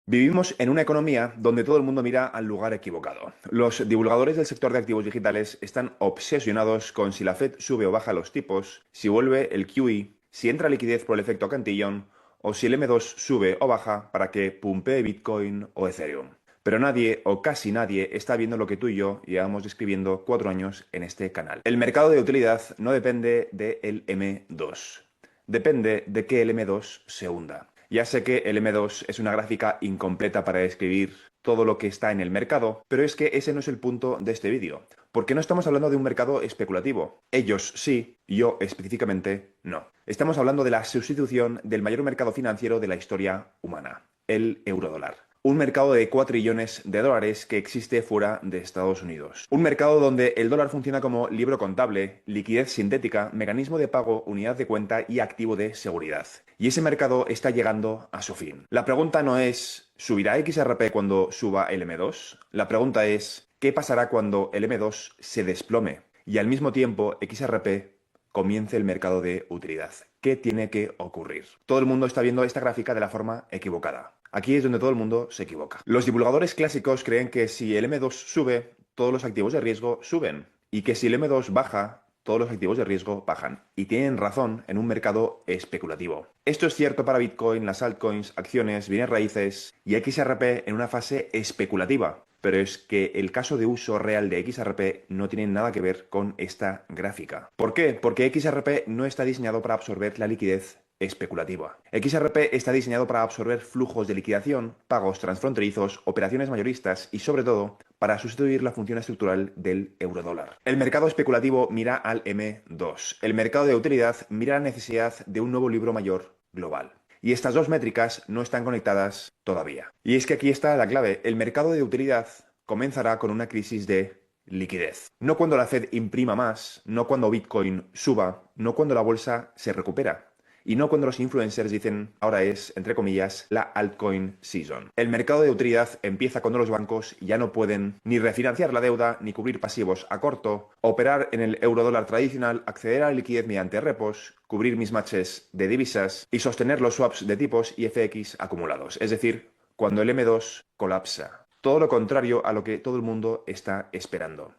Vivimos en una economía donde todo el mundo mira al lugar equivocado. Los divulgadores del sector de activos digitales están obsesionados con si la Fed sube o baja los tipos, si vuelve el QE, si entra liquidez por el efecto Cantillon o si el M2 sube o baja para que pumpee Bitcoin o Ethereum. Pero nadie o casi nadie está viendo lo que tú y yo llevamos describiendo 4 años en este canal. El mercado de utilidad no depende del M2. Depende de que el M2 se hunda. Ya sé que el M2 es una gráfica incompleta para describir todo lo que está en el mercado, pero es que ese no es el punto de este vídeo, porque no estamos hablando de un mercado especulativo. Ellos sí, yo específicamente no. Estamos hablando de la sustitución del mayor mercado financiero de la historia humana, el eurodólar. Un mercado de 4 trillones de dólares que existe fuera de Estados Unidos. Un mercado donde el dólar funciona como libro contable, liquidez sintética, mecanismo de pago, unidad de cuenta y activo de seguridad. Y ese mercado está llegando a su fin. La pregunta no es, ¿subirá XRP cuando suba el M2? La pregunta es, ¿qué pasará cuando el M2 se desplome y al mismo tiempo XRP comience el mercado de utilidad? ¿Qué tiene que ocurrir? Todo el mundo está viendo esta gráfica de la forma equivocada. Aquí es donde todo el mundo se equivoca. Los divulgadores clásicos creen que si el M2 sube, todos los activos de riesgo suben, y que si el M2 baja, todos los activos de riesgo bajan. Y tienen razón en un mercado especulativo. Esto es cierto para Bitcoin, las altcoins, acciones, bienes raíces y XRP en una fase especulativa. Pero es que el caso de uso real de XRP no tiene nada que ver con esta gráfica. ¿Por qué? Porque XRP no está diseñado para absorber la liquidez especulativa. XRP está diseñado para absorber flujos de liquidación, pagos transfronterizos, operaciones mayoristas y, sobre todo, para sustituir la función estructural del eurodólar. El mercado especulativo mira al M2. El mercado de utilidad mira la necesidad de un nuevo libro mayor global. Y estas dos métricas no están conectadas todavía. Y es que aquí está la clave. El mercado de utilidad comenzará con una crisis de liquidez. No cuando la Fed imprima más, no cuando Bitcoin suba, no cuando la bolsa se recupera. Y no cuando los influencers dicen, ahora es, entre comillas, la altcoin season. El mercado de utilidad empieza cuando los bancos ya no pueden ni refinanciar la deuda, ni cubrir pasivos a corto, operar en el eurodólar tradicional, acceder a la liquidez mediante repos, cubrir mismatches de divisas y sostener los swaps de tipos y FX acumulados. Es decir, cuando el M2 colapsa. Todo lo contrario a lo que todo el mundo está esperando.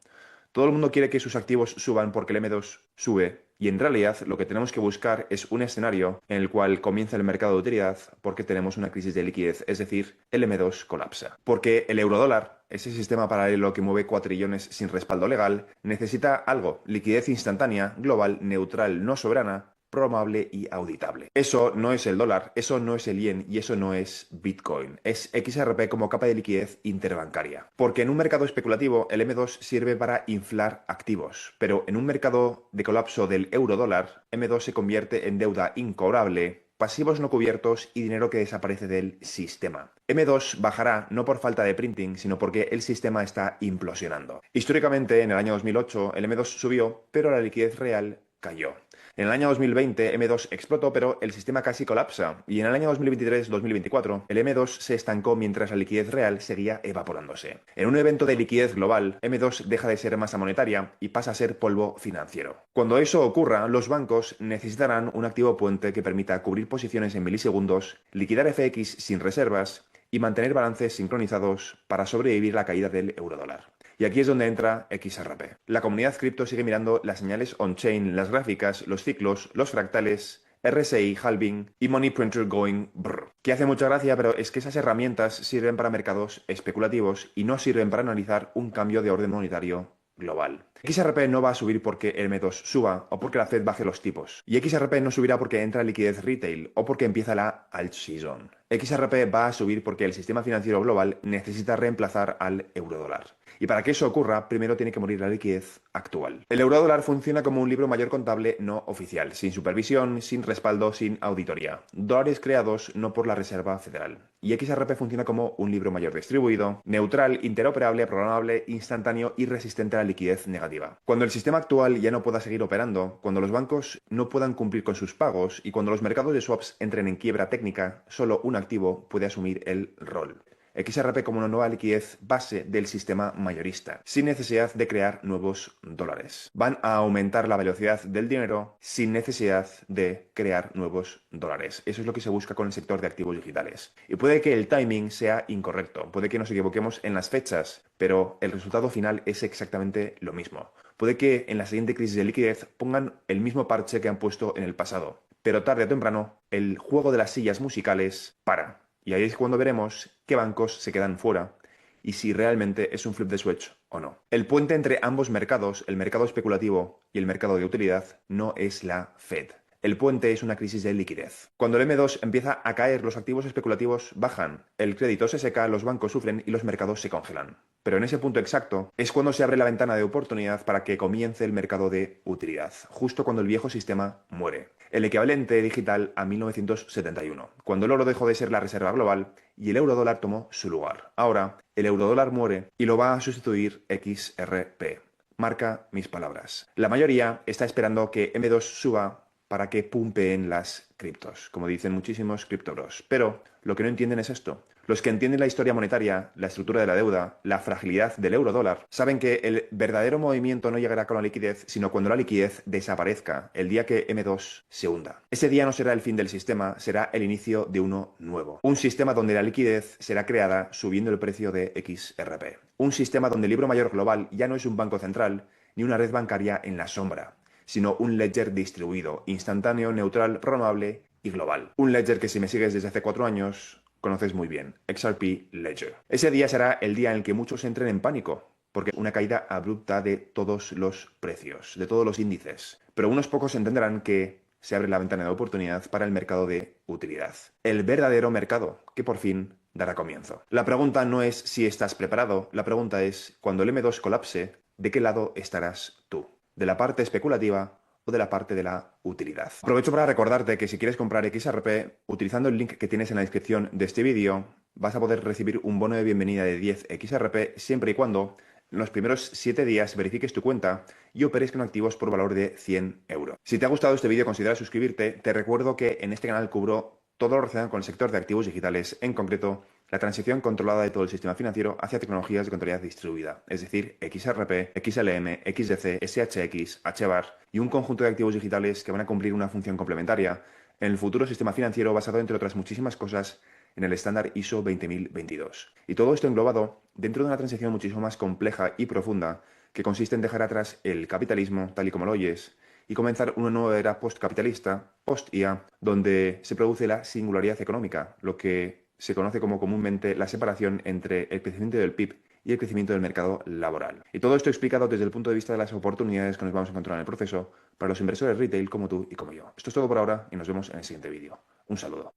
Todo el mundo quiere que sus activos suban porque el M2 sube y en realidad lo que tenemos que buscar es un escenario en el cual comienza el mercado de utilidad porque tenemos una crisis de liquidez, es decir, el M2 colapsa. Porque el eurodólar, ese sistema paralelo que mueve 4 trillones sin respaldo legal, necesita algo, liquidez instantánea, global, neutral, no soberana, programable y auditable. Eso no es el dólar, eso no es el yen y eso no es Bitcoin. Es XRP como capa de liquidez interbancaria. Porque en un mercado especulativo el M2 sirve para inflar activos, pero en un mercado de colapso del eurodólar, M2 se convierte en deuda incobrable, pasivos no cubiertos y dinero que desaparece del sistema. M2 bajará no por falta de printing, sino porque el sistema está implosionando. Históricamente, en el año 2008, el M2 subió, pero la liquidez real cayó. En el año 2020 M2 explotó, pero el sistema casi colapsa. Y en el año 2023-2024 el M2 se estancó mientras la liquidez real seguía evaporándose. En un evento de liquidez global, M2 deja de ser masa monetaria y pasa a ser polvo financiero. Cuando eso ocurra, los bancos necesitarán un activo puente que permita cubrir posiciones en milisegundos, liquidar FX sin reservas y mantener balances sincronizados para sobrevivir la caída del eurodólar. Y aquí es donde entra XRP. La comunidad cripto sigue mirando las señales on-chain, las gráficas, los ciclos, los fractales, RSI, halving y money printer going brr. Que hace mucha gracia, pero es que esas herramientas sirven para mercados especulativos y no sirven para analizar un cambio de orden monetario global. XRP no va a subir porque el M2 suba o porque la Fed baje los tipos. Y XRP no subirá porque entra liquidez retail o porque empieza la alt season. XRP va a subir porque el sistema financiero global necesita reemplazar al eurodólar. Y para que eso ocurra, primero tiene que morir la liquidez actual. El eurodólar funciona como un libro mayor contable no oficial, sin supervisión, sin respaldo, sin auditoría. Dólares creados no por la Reserva Federal. Y XRP funciona como un libro mayor distribuido, neutral, interoperable, programable, instantáneo y resistente a la liquidez negativa. Cuando el sistema actual ya no pueda seguir operando, cuando los bancos no puedan cumplir con sus pagos y cuando los mercados de swaps entren en quiebra técnica, solo un activo puede asumir el rol. XRP como una nueva liquidez base del sistema mayorista, sin necesidad de crear nuevos dólares. Van a aumentar la velocidad del dinero sin necesidad de crear nuevos dólares. Eso es lo que se busca con el sector de activos digitales. Y puede que el timing sea incorrecto, puede que nos equivoquemos en las fechas, pero el resultado final es exactamente lo mismo. Puede que en la siguiente crisis de liquidez pongan el mismo parche que han puesto en el pasado, pero tarde o temprano el juego de las sillas musicales para. Y ahí es cuando veremos qué bancos se quedan fuera y si realmente es un flip de switch o no. El puente entre ambos mercados, el mercado especulativo y el mercado de utilidad, no es la Fed. El puente es una crisis de liquidez. Cuando el M2 empieza a caer, los activos especulativos bajan, el crédito se seca, los bancos sufren y los mercados se congelan. Pero en ese punto exacto es cuando se abre la ventana de oportunidad para que comience el mercado de utilidad, justo cuando el viejo sistema muere. El equivalente digital a 1971, cuando el oro dejó de ser la reserva global y el eurodólar tomó su lugar. Ahora, el eurodólar muere y lo va a sustituir XRP. Marca mis palabras. La mayoría está esperando que M2 suba para que pumpeen las criptos, como dicen muchísimos criptobros. Pero lo que no entienden es esto. Los que entienden la historia monetaria, la estructura de la deuda, la fragilidad del eurodólar, saben que el verdadero movimiento no llegará con la liquidez, sino cuando la liquidez desaparezca, el día que M2 se hunda. Ese día no será el fin del sistema, será el inicio de uno nuevo. Un sistema donde la liquidez será creada subiendo el precio de XRP. Un sistema donde el libro mayor global ya no es un banco central, ni una red bancaria en la sombra, sino un ledger distribuido, instantáneo, neutral, programable y global. Un ledger que si me sigues desde hace 4 años, conoces muy bien, XRP Ledger. Ese día será el día en el que muchos entren en pánico, porque una caída abrupta de todos los precios, de todos los índices. Pero unos pocos entenderán que se abre la ventana de oportunidad para el mercado de utilidad. El verdadero mercado, que por fin dará comienzo. La pregunta no es si estás preparado, la pregunta es, cuando el M2 colapse, ¿de qué lado estarás tú? ¿De la parte especulativa o de la parte de la utilidad? Aprovecho para recordarte que si quieres comprar XRP, utilizando el link que tienes en la descripción de este vídeo, vas a poder recibir un bono de bienvenida de 10 XRP siempre y cuando en los primeros 7 días verifiques tu cuenta y operes con activos por valor de 100 euros. Si te ha gustado este vídeo, considera suscribirte. Te recuerdo que en este canal cubro todo lo relacionado con el sector de activos digitales, en concreto la transición controlada de todo el sistema financiero hacia tecnologías de contabilidad distribuida, es decir, XRP, XLM, XDC, SHX, HBAR y un conjunto de activos digitales que van a cumplir una función complementaria en el futuro sistema financiero basado, entre otras muchísimas cosas, en el estándar ISO 20022. Y todo esto englobado dentro de una transición muchísimo más compleja y profunda que consiste en dejar atrás el capitalismo tal y como lo oyes y comenzar una nueva era postcapitalista, post-IA, donde se produce la singularidad económica, lo que se conoce como comúnmente la separación entre el crecimiento del PIB y el crecimiento del mercado laboral. Y todo esto explicado desde el punto de vista de las oportunidades que nos vamos a encontrar en el proceso para los inversores retail como tú y como yo. Esto es todo por ahora y nos vemos en el siguiente vídeo. Un saludo.